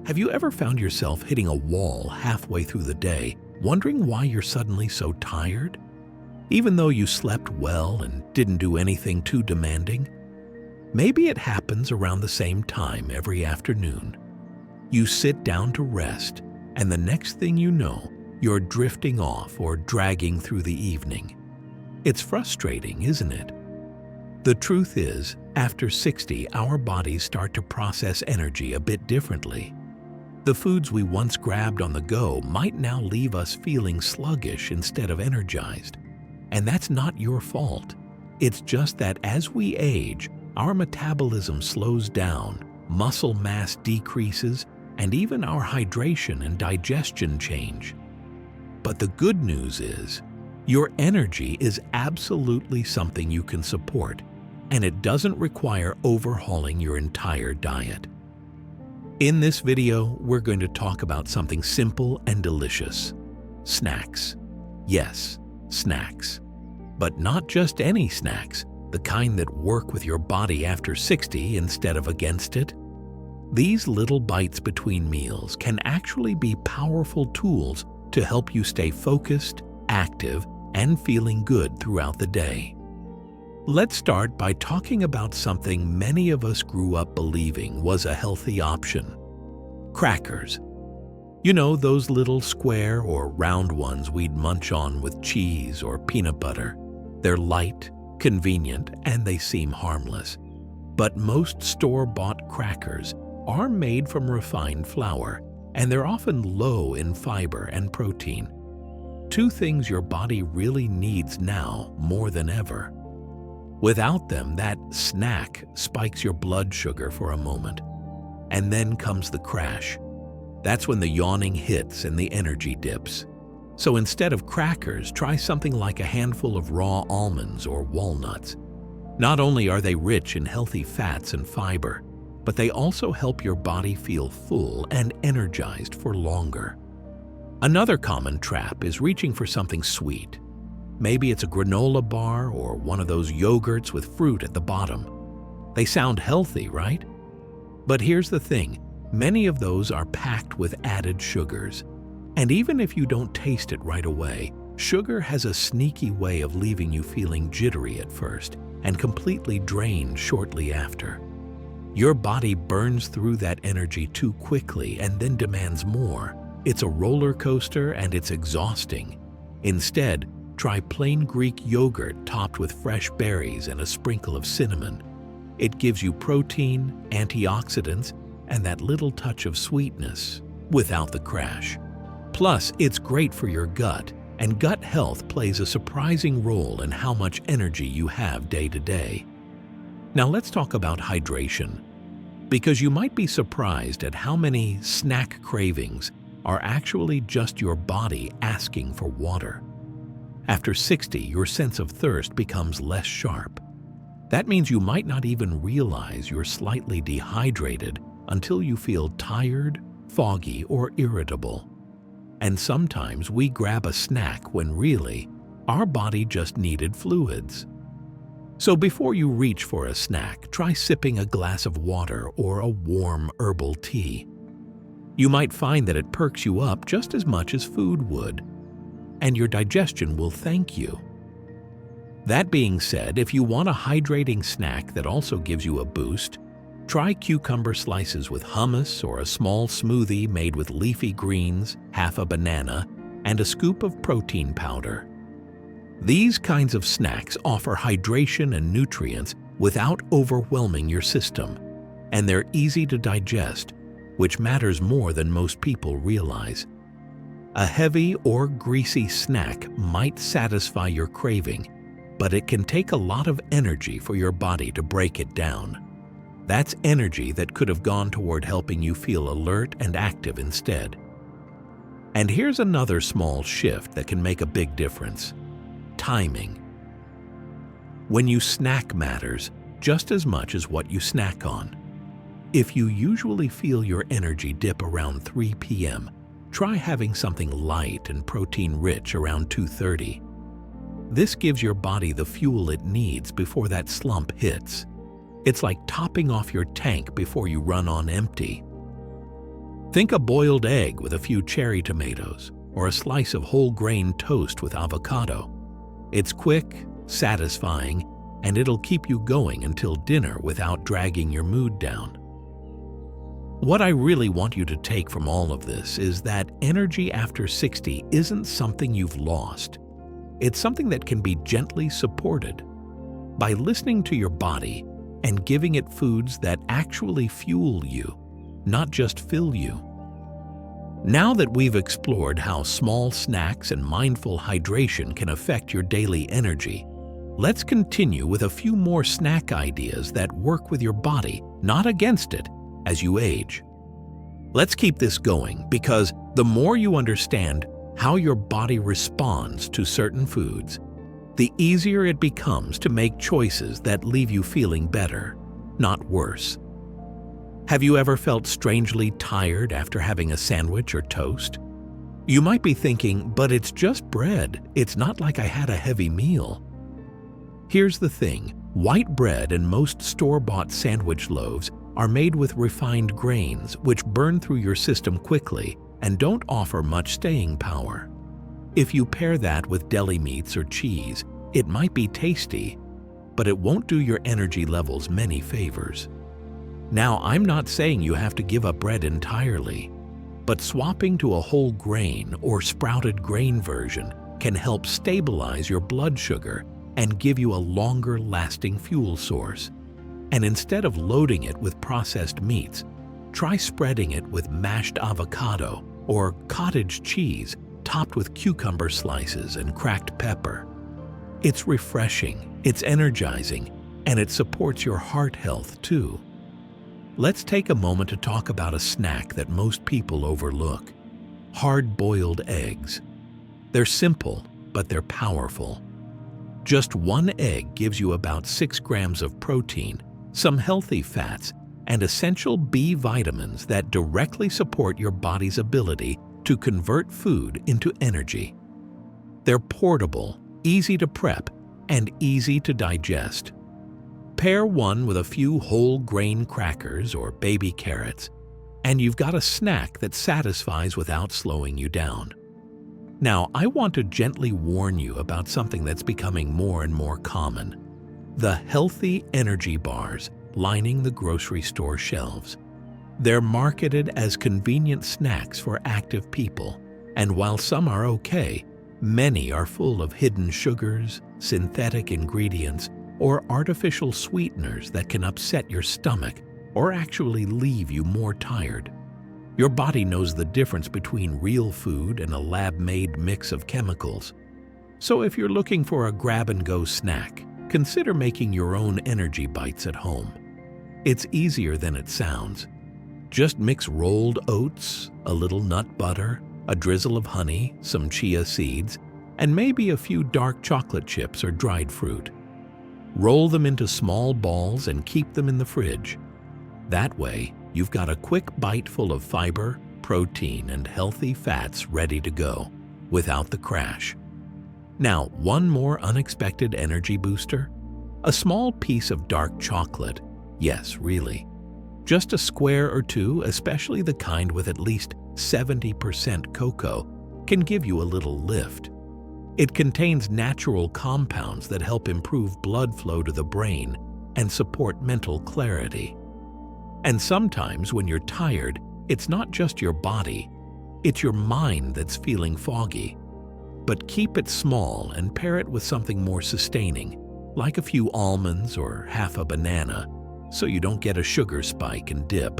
Have you ever found yourself hitting a wall halfway through the day, wondering why you're suddenly so tired? Even though you slept well and didn't do anything too demanding? Maybe it happens around the same time every afternoon. You sit down to rest, and the next thing you know, you're drifting off or dragging through the evening. It's frustrating, isn't it? The truth is, after 60, our bodies start to process energy a bit differently. The foods we once grabbed on the go might now leave us feeling sluggish instead of energized. And that's not your fault. It's just that as we age, our metabolism slows down, muscle mass decreases, and even our hydration and digestion change. But the good news is, your energy is absolutely something you can support, and it doesn't require overhauling your entire diet. In this video, we're going to talk about something simple and delicious: snacks. Yes, snacks. But not just any snacks, the kind that work with your body after 60 instead of against it. These little bites between meals can actually be powerful tools to help you stay focused, active, and feeling good throughout the day. Let's start by talking about something many of us grew up believing was a healthy option: crackers. You know, those little square or round ones we'd munch on with cheese or peanut butter. They're light, convenient, and they seem harmless. But most store-bought crackers are made from refined flour, and they're often low in fiber and protein. Two things your body really needs now more than ever. Without them, that snack spikes your blood sugar for a moment. And then comes the crash. That's when the yawning hits and the energy dips. So instead of crackers, try something like a handful of raw almonds or walnuts. Not only are they rich in healthy fats and fiber, but they also help your body feel full and energized for longer. Another common trap is reaching for something sweet. Maybe it's a granola bar or one of those yogurts with fruit at the bottom. They sound healthy, right? But here's the thing, many of those are packed with added sugars. And even if you don't taste it right away, sugar has a sneaky way of leaving you feeling jittery at first and completely drained shortly after. Your body burns through that energy too quickly and then demands more. It's a roller coaster and it's exhausting. Instead, try plain Greek yogurt topped with fresh berries and a sprinkle of cinnamon. It gives you protein, antioxidants, and that little touch of sweetness without the crash. Plus, it's great for your gut, and gut health plays a surprising role in how much energy you have day to day. Now let's talk about hydration, because you might be surprised at how many snack cravings are actually just your body asking for water. After 60, your sense of thirst becomes less sharp. That means you might not even realize you're slightly dehydrated until you feel tired, foggy, or irritable. And sometimes we grab a snack when really, our body just needed fluids. So before you reach for a snack, try sipping a glass of water or a warm herbal tea. You might find that it perks you up just as much as food would, and your digestion will thank you. That being said, if you want a hydrating snack that also gives you a boost, try cucumber slices with hummus or a small smoothie made with leafy greens, half a banana, and a scoop of protein powder. These kinds of snacks offer hydration and nutrients without overwhelming your system, and they're easy to digest, which matters more than most people realize. A heavy or greasy snack might satisfy your craving, but it can take a lot of energy for your body to break it down. That's energy that could have gone toward helping you feel alert and active instead. And here's another small shift that can make a big difference: timing. When you snack matters just as much as what you snack on. If you usually feel your energy dip around 3 p.m., try having something light and protein-rich around 2:30. This gives your body the fuel it needs before that slump hits. It's like topping off your tank before you run on empty. Think a boiled egg with a few cherry tomatoes, or a slice of whole grain toast with avocado. It's quick, satisfying, and it'll keep you going until dinner without dragging your mood down. What I really want you to take from all of this is that energy after 60 isn't something you've lost. It's something that can be gently supported. By listening to your body and giving it foods that actually fuel you, not just fill you. Now that we've explored how small snacks and mindful hydration can affect your daily energy, let's continue with a few more snack ideas that work with your body, not against it, as you age. Let's keep this going because the more you understand how your body responds to certain foods, the easier it becomes to make choices that leave you feeling better, not worse. Have you ever felt strangely tired after having a sandwich or toast? You might be thinking, but it's just bread. It's not like I had a heavy meal. Here's the thing. White bread and most store-bought sandwich loaves are made with refined grains, which burn through your system quickly and don't offer much staying power. If you pair that with deli meats or cheese, it might be tasty, but it won't do your energy levels many favors. Now, I'm not saying you have to give up bread entirely, but swapping to a whole grain or sprouted grain version can help stabilize your blood sugar and give you a longer-lasting fuel source. And instead of loading it with processed meats, try spreading it with mashed avocado or cottage cheese topped with cucumber slices and cracked pepper. It's refreshing, it's energizing, and it supports your heart health too. Let's take a moment to talk about a snack that most people overlook: hard-boiled eggs. They're simple, but they're powerful. Just one egg gives you about 6 grams of protein, some healthy fats, and essential B vitamins that directly support your body's ability to convert food into energy. They're portable, easy to prep, and easy to digest. Pair one with a few whole grain crackers or baby carrots, and you've got a snack that satisfies without slowing you down. Now, I want to gently warn you about something that's becoming more and more common: the healthy energy bars lining the grocery store shelves. They're marketed as convenient snacks for active people, and while some are okay, many are full of hidden sugars, synthetic ingredients, or artificial sweeteners that can upset your stomach or actually leave you more tired. Your body knows the difference between real food and a lab-made mix of chemicals. So if you're looking for a grab-and-go snack, consider making your own energy bites at home. It's easier than it sounds. Just mix rolled oats, a little nut butter, a drizzle of honey, some chia seeds, and maybe a few dark chocolate chips or dried fruit. Roll them into small balls and keep them in the fridge. That way, you've got a quick bite full of fiber, protein, and healthy fats ready to go, without the crash. Now, one more unexpected energy booster: a small piece of dark chocolate. Yes, really. Just a square or two, especially the kind with at least 70% cocoa, can give you a little lift. It contains natural compounds that help improve blood flow to the brain and support mental clarity. And sometimes when you're tired, it's not just your body, it's your mind that's feeling foggy. But keep it small and pair it with something more sustaining, like a few almonds or half a banana, so you don't get a sugar spike and dip.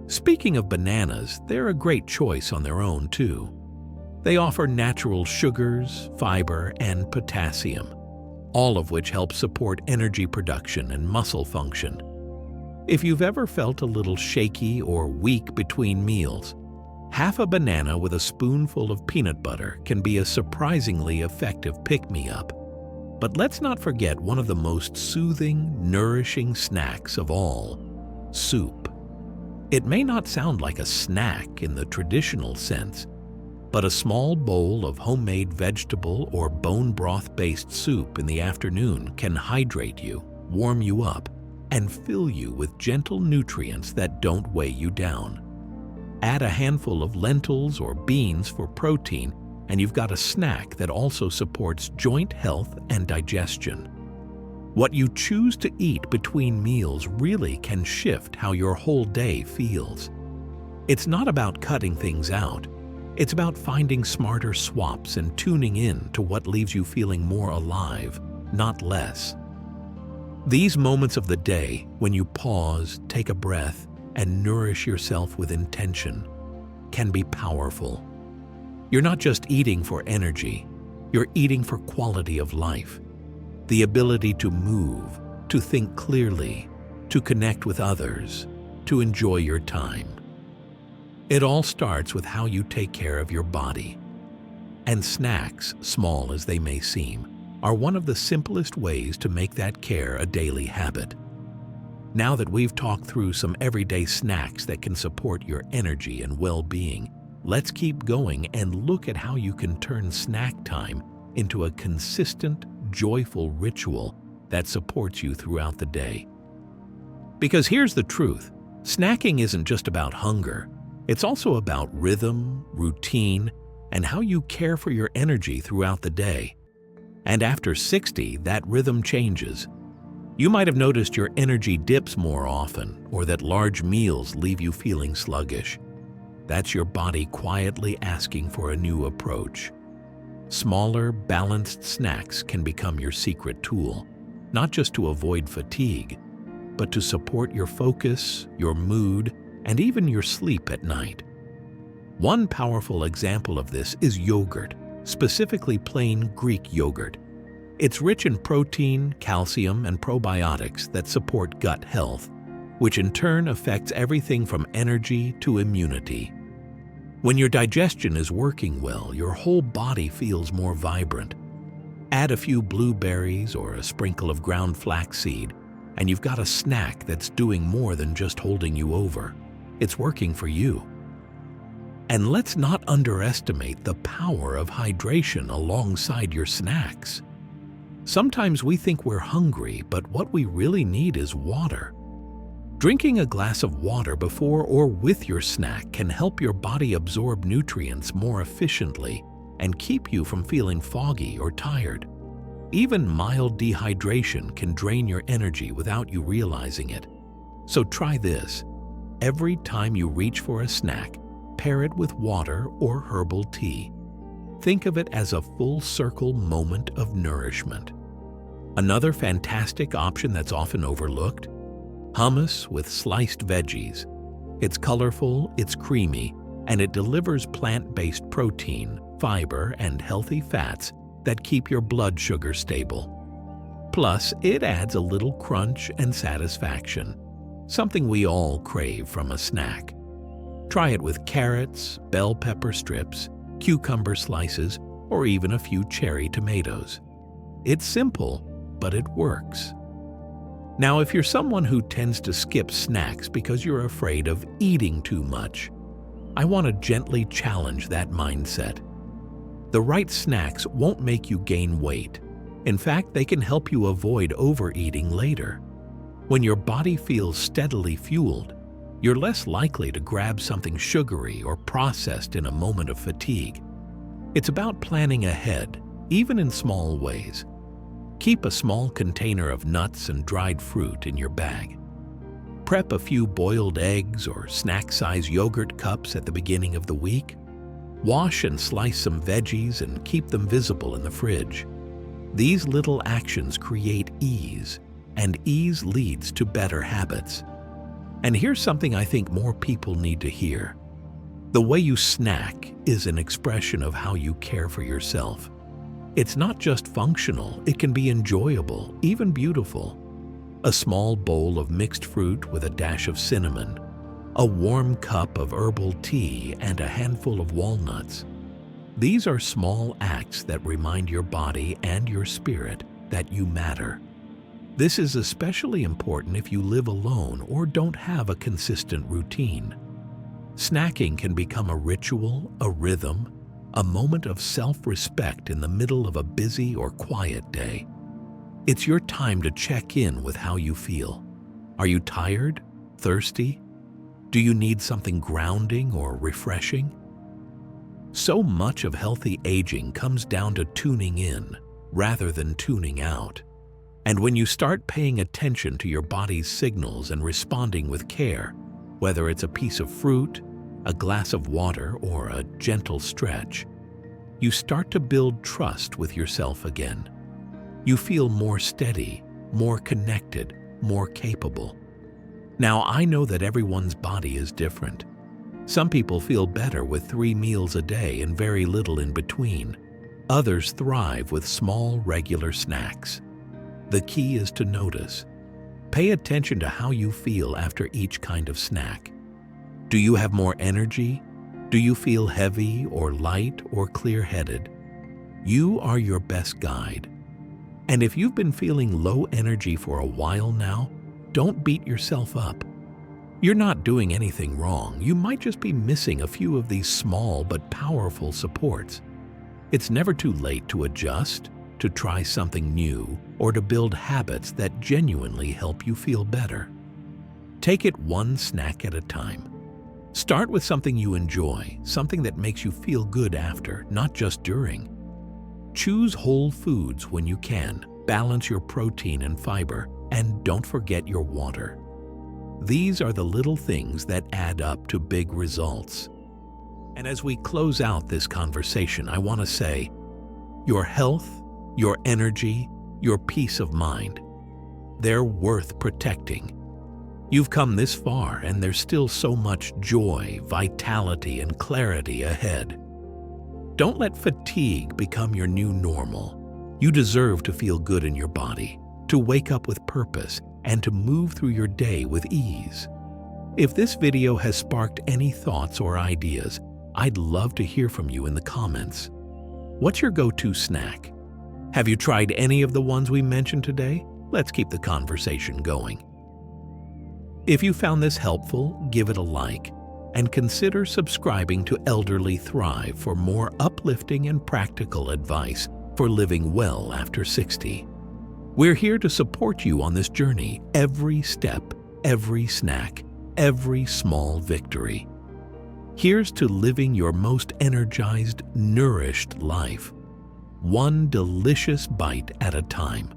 Speaking of bananas, they're a great choice on their own too. They offer natural sugars, fiber, and potassium, all of which help support energy production and muscle function. If you've ever felt a little shaky or weak between meals, half a banana with a spoonful of peanut butter can be a surprisingly effective pick-me-up. But let's not forget one of the most soothing, nourishing snacks of all: soup. It may not sound like a snack in the traditional sense, but a small bowl of homemade vegetable or bone broth-based soup in the afternoon can hydrate you, warm you up, and fill you with gentle nutrients that don't weigh you down. Add a handful of lentils or beans for protein, and you've got a snack that also supports joint health and digestion. What you choose to eat between meals really can shift how your whole day feels. It's not about cutting things out. It's about finding smarter swaps and tuning in to what leaves you feeling more alive, not less. These moments of the day, when you pause, take a breath, and nourish yourself with intention, can be powerful. You're not just eating for energy, you're eating for quality of life. The ability to move, to think clearly, to connect with others, to enjoy your time. It all starts with how you take care of your body. And snacks, small as they may seem, are one of the simplest ways to make that care a daily habit. Now that we've talked through some everyday snacks that can support your energy and well-being, let's keep going and look at how you can turn snack time into a consistent, joyful ritual that supports you throughout the day. Because here's the truth, snacking isn't just about hunger. It's also about rhythm, routine, and how you care for your energy throughout the day. And after 60, that rhythm changes. You might have noticed your energy dips more often, or that large meals leave you feeling sluggish. That's your body quietly asking for a new approach. Smaller, balanced snacks can become your secret tool, not just to avoid fatigue, but to support your focus, your mood, and even your sleep at night. One powerful example of this is yogurt, specifically plain Greek yogurt. It's rich in protein, calcium, and probiotics that support gut health, which in turn affects everything from energy to immunity. When your digestion is working well, your whole body feels more vibrant. Add a few blueberries or a sprinkle of ground flaxseed, and you've got a snack that's doing more than just holding you over. It's working for you. And let's not underestimate the power of hydration alongside your snacks. Sometimes we think we're hungry, but what we really need is water. Drinking a glass of water before or with your snack can help your body absorb nutrients more efficiently and keep you from feeling foggy or tired. Even mild dehydration can drain your energy without you realizing it. So try this. Every time you reach for a snack, pair it with water or herbal tea. Think of it as a full-circle moment of nourishment. Another fantastic option that's often overlooked? Hummus with sliced veggies. It's colorful, it's creamy, and it delivers plant-based protein, fiber, and healthy fats that keep your blood sugar stable. Plus, it adds a little crunch and satisfaction, something we all crave from a snack. Try it with carrots, bell pepper strips, cucumber slices, or even a few cherry tomatoes. It's simple, but it works. Now, if you're someone who tends to skip snacks because you're afraid of eating too much, I want to gently challenge that mindset. The right snacks won't make you gain weight. In fact, they can help you avoid overeating later. When your body feels steadily fueled, you're less likely to grab something sugary or processed in a moment of fatigue. It's about planning ahead, even in small ways. Keep a small container of nuts and dried fruit in your bag. Prep a few boiled eggs or snack-size yogurt cups at the beginning of the week. Wash and slice some veggies and keep them visible in the fridge. These little actions create ease, and ease leads to better habits. And here's something I think more people need to hear. The way you snack is an expression of how you care for yourself. It's not just functional, it can be enjoyable, even beautiful. A small bowl of mixed fruit with a dash of cinnamon, a warm cup of herbal tea, and a handful of walnuts. These are small acts that remind your body and your spirit that you matter. This is especially important if you live alone or don't have a consistent routine. Snacking can become a ritual, a rhythm, a moment of self-respect in the middle of a busy or quiet day. It's your time to check in with how you feel. Are you tired? Thirsty? Do you need something grounding or refreshing? So much of healthy aging comes down to tuning in rather than tuning out. And when you start paying attention to your body's signals and responding with care, whether it's a piece of fruit, a glass of water, or a gentle stretch, you start to build trust with yourself again. You feel more steady, more connected, more capable. Now, I know that everyone's body is different. Some people feel better with 3 meals a day and very little in between. Others thrive with small, regular snacks. The key is to notice. Pay attention to how you feel after each kind of snack. Do you have more energy? Do you feel heavy or light or clear-headed? You are your best guide. And if you've been feeling low energy for a while now, don't beat yourself up. You're not doing anything wrong. You might just be missing a few of these small but powerful supports. It's never too late to adjust, to try something new, or to build habits that genuinely help you feel better. Take it one snack at a time. Start with something you enjoy, something that makes you feel good after, not just during. Choose whole foods when you can, balance your protein and fiber, and don't forget your water. These are the little things that add up to big results. And as we close out this conversation, I want to say, your health, your energy, your peace of mind, they're worth protecting. You've come this far, and there's still so much joy, vitality, and clarity ahead. Don't let fatigue become your new normal. You deserve to feel good in your body, to wake up with purpose, and to move through your day with ease. If this video has sparked any thoughts or ideas, I'd love to hear from you in the comments. What's your go-to snack? Have you tried any of the ones we mentioned today? Let's keep the conversation going. If you found this helpful, give it a like, and consider subscribing to Elderly Thrive for more uplifting and practical advice for living well after 60. We're here to support you on this journey, every step, every snack, every small victory. Here's to living your most energized, nourished life, one delicious bite at a time.